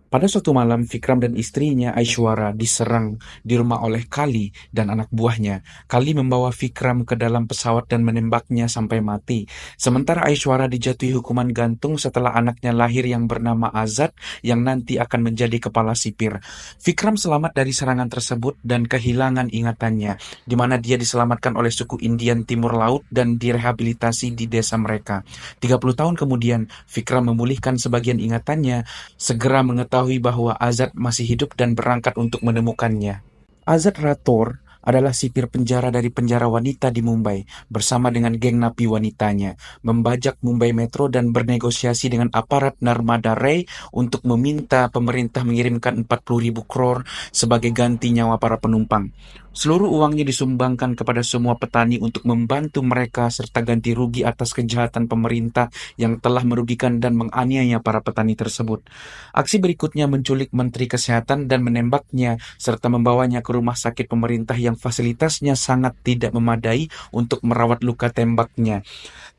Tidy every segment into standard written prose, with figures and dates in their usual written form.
Pada suatu malam, Vikram dan istrinya Aishwarya diserang di rumah oleh Kali dan anak buahnya. Kali membawa Vikram ke dalam pesawat dan menembaknya sampai mati. Sementara Aishwarya dijatuhi hukuman gantung setelah anaknya lahir yang bernama Azad yang nanti akan menjadi kepala sipir. Vikram selamat dari serangan tersebut dan kehilangan ingatannya, di mana dia diselamatkan oleh suku Indian Timur Laut dan direhabilitasi di desa mereka. 30 tahun kemudian, Vikram memulihkan sebagian ingatannya, segera mengetahui bahwa Azad masih hidup dan berangkat untuk menemukannya. Azad Rathore adalah sipir penjara dari penjara wanita di Mumbai bersama dengan geng napi wanitanya, membajak Mumbai Metro dan bernegosiasi dengan aparat Narmada Ray untuk meminta pemerintah mengirimkan 40.000 crore sebagai ganti nyawa para penumpang. Seluruh uangnya disumbangkan kepada semua petani untuk membantu mereka serta ganti rugi atas kejahatan pemerintah yang telah merugikan dan menganiaya para petani tersebut. Aksi berikutnya menculik Menteri Kesehatan dan menembaknya serta membawanya ke rumah sakit pemerintah yang fasilitasnya sangat tidak memadai untuk merawat luka tembaknya.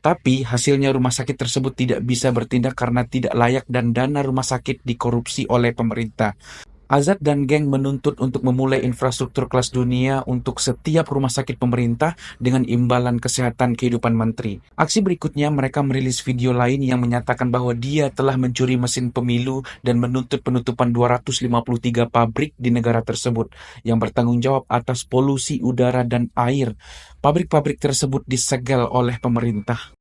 Tapi hasilnya rumah sakit tersebut tidak bisa bertindak karena tidak layak dan dana rumah sakit dikorupsi oleh pemerintah. Azad dan geng menuntut untuk memulai infrastruktur kelas dunia untuk setiap rumah sakit pemerintah dengan imbalan kesehatan kehidupan menteri. Aksi berikutnya mereka merilis video lain yang menyatakan bahwa dia telah mencuri mesin pemilu dan menuntut penutupan 253 pabrik di negara tersebut yang bertanggung jawab atas polusi udara dan air. Pabrik-pabrik tersebut disegel oleh pemerintah.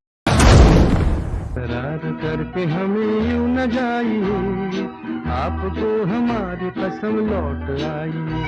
करार करके हमें यूं न जाइए, आपको हमारी कसम लौट आई।